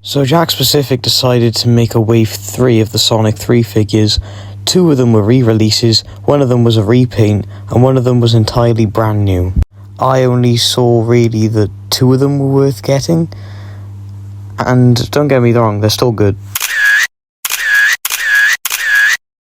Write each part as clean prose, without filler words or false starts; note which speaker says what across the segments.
Speaker 1: So Jakks Pacific decided to make a wave 3 of the Sonic 3 figures. 2 of them were re-releases, 1 of them was a repaint, and 1 of them was entirely brand new. I only saw really that 2 of them were worth getting, and don't get me wrong, they're still good.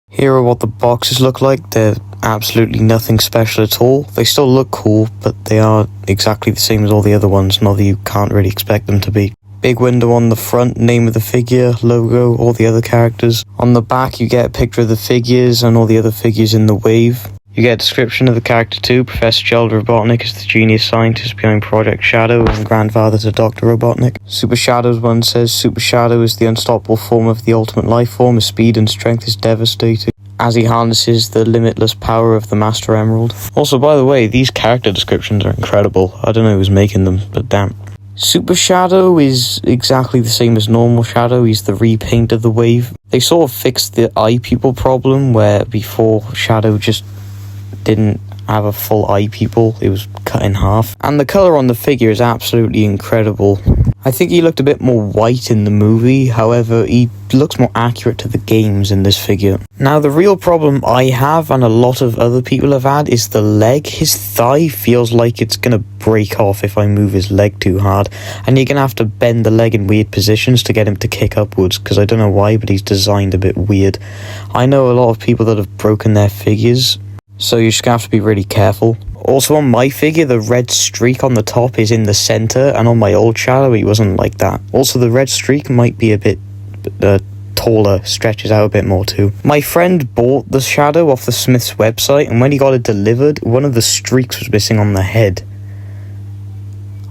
Speaker 1: Here are what the boxes look like. They're absolutely nothing special at all. They still look cool, but they are exactly the same as all the other ones, not that you can't really expect them to be. Big window on the front, name of the figure, logo, all the other characters. On the back you get a picture of the figures and all the other figures in the wave. You get a description of the character too. Professor Gerald Robotnik is the genius scientist behind Project Shadow and grandfather to Dr. Robotnik. Super Shadow's one says, Super Shadow is the unstoppable form of the ultimate life form. His speed and strength is devastating as he harnesses the limitless power of the Master Emerald. Also, by the way, these character descriptions are incredible. I don't know who's making them, but damn. Super Shadow is exactly the same as normal Shadow. He's the repaint of the wave. They sort of fixed the eye pupil problem where before Shadow just didn't have a full eye pupil, it was cut in half. And the colour on the figure is absolutely incredible. I think he looked a bit more white in the movie, however he looks more accurate to the games in this figure. Now the real problem I have, and a lot of other people have had, is the leg. His thigh feels like it's gonna break off if I move his leg too hard, and you're gonna have to bend the leg in weird positions to get him to kick upwards, because I don't know why, but he's designed a bit weird. I know a lot of people that have broken their figures, so you're just gonna have to be really careful. Also on my figure, the red streak on the top is in the centre, and on my old Shadow, he wasn't like that. Also, the red streak might be a bit taller, stretches out a bit more too. My friend bought the Shadow off the Smith's website, and when he got it delivered, one of the streaks was missing on the head.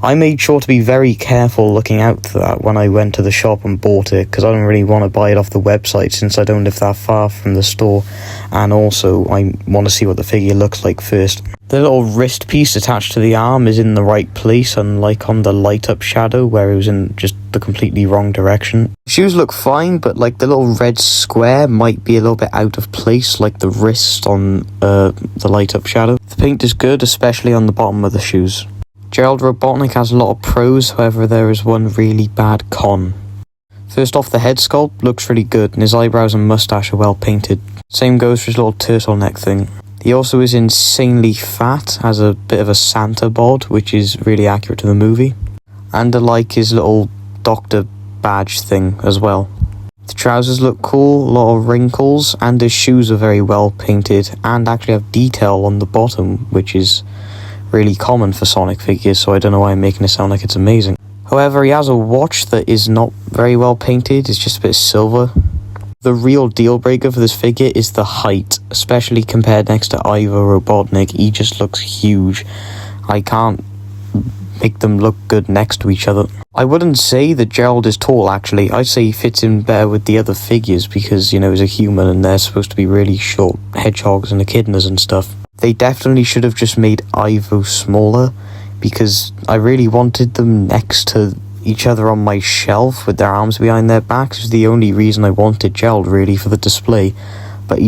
Speaker 1: I made sure to be very careful looking out for that when I went to the shop and bought it, because I don't really want to buy it off the website since I don't live that far from the store, and also I want to see what the figure looks like first. The little wrist piece attached to the arm is in the right place, unlike on the light up Shadow where it was in just the completely wrong direction. Shoes look fine, but like the little red square might be a little bit out of place, like the wrist on the light up Shadow. The paint is good, especially on the bottom of the shoes. Gerald Robotnik has a lot of pros, however there is one really bad con. First off, the head sculpt looks really good, and his eyebrows and moustache are well painted. Same goes for his little turtleneck thing. He also is insanely fat, has a bit of a Santa bod, which is really accurate to the movie. And I like his little doctor badge thing as well. The trousers look cool, a lot of wrinkles, and his shoes are very well painted, and actually have detail on the bottom, which is really common for Sonic figures, so I don't know why I'm making it sound like it's amazing. However, he has a watch that is not very well painted, it's just a bit silver. The real deal breaker for this figure is the height, especially compared next to Ivo Robotnik. He just looks huge. I can't make them look good next to each other. I wouldn't say that Gerald is tall, actually. I'd say he fits in better with the other figures because, you know, he's a human and they're supposed to be really short hedgehogs and echidnas and stuff. They definitely should have just made Ivo smaller, because I really wanted them next to each other on my shelf with their arms behind their backs. It was the only reason I wanted Gerald really for the display, but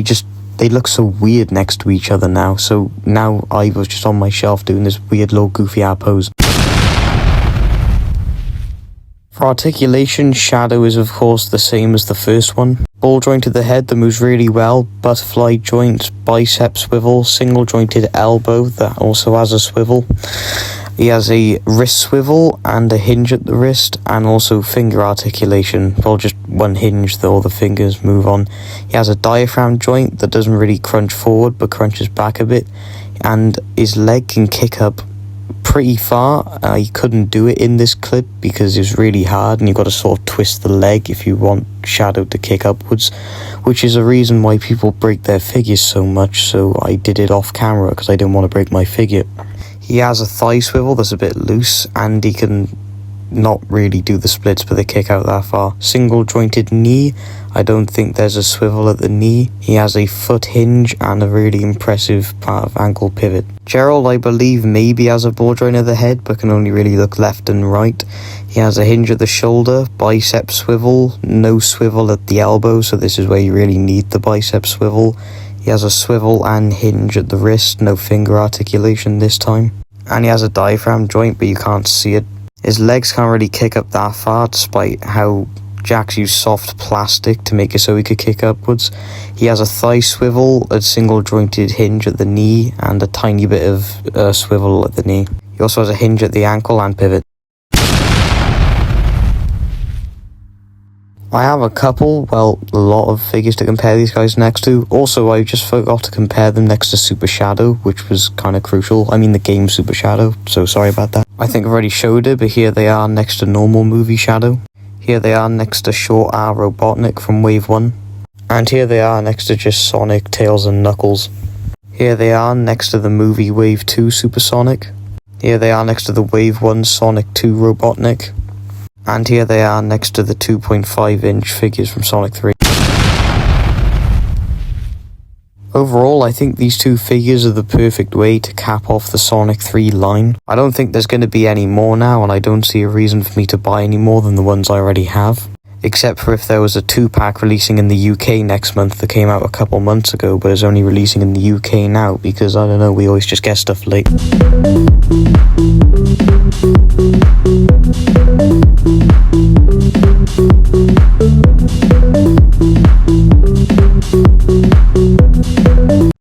Speaker 1: they look so weird next to each other now, so now Ivo's just on my shelf doing this weird little goofy art pose. For articulation, Shadow is of course the same as the first one. Ball joint to the head that moves really well, butterfly joint, bicep swivel, single jointed elbow that also has a swivel. He has a wrist swivel and a hinge at the wrist, and also finger articulation. Well, just one hinge that all the fingers move on. He has a diaphragm joint that doesn't really crunch forward but crunches back a bit, and his leg can kick up pretty far. He couldn't do it in this clip because it was really hard, and you've got to sort of twist the leg if you want Shadow to kick upwards, which is a reason why people break their figures so much, so I did it off camera because I didn't want to break my figure. He has a thigh swivel that's a bit loose, and he can not really do the splits, but they kick out that far. Single jointed knee, I don't think there's a swivel at the knee. He has a foot hinge and a really impressive part of ankle pivot. Gerald, I believe, maybe has a ball joint at the head, but can only really look left and right. He has a hinge at the shoulder, bicep swivel, no swivel at the elbow, so this is where you really need the bicep swivel. He has a swivel and hinge at the wrist, no finger articulation this time. And he has a diaphragm joint, but you can't see it. His legs can't really kick up that far, despite how Jakks used soft plastic to make it so he could kick upwards. He has a thigh swivel, a single jointed hinge at the knee, and a tiny bit of swivel at the knee. He also has a hinge at the ankle and pivot. I have a lot of figures to compare these guys next to. Also, I just forgot to compare them next to Super Shadow, which was kind of crucial. I mean the game Super Shadow, so sorry about that. I think I've already showed it, but here they are next to normal movie Shadow. Here they are next to Short R Robotnik from Wave 1. And here they are next to just Sonic, Tails and Knuckles. Here they are next to the movie Wave 2 Supersonic. Here they are next to the Wave 1 Sonic 2 Robotnik. And here they are next to the 2.5-inch figures from Sonic 3. Overall, I think these two figures are the perfect way to cap off the Sonic 3 line. I don't think there's going to be any more now, and I don't see a reason for me to buy any more than the ones I already have. Except for if there was a 2-pack releasing in the UK next month that came out a couple months ago, but is only releasing in the UK now, because, I don't know, we always just get stuff late.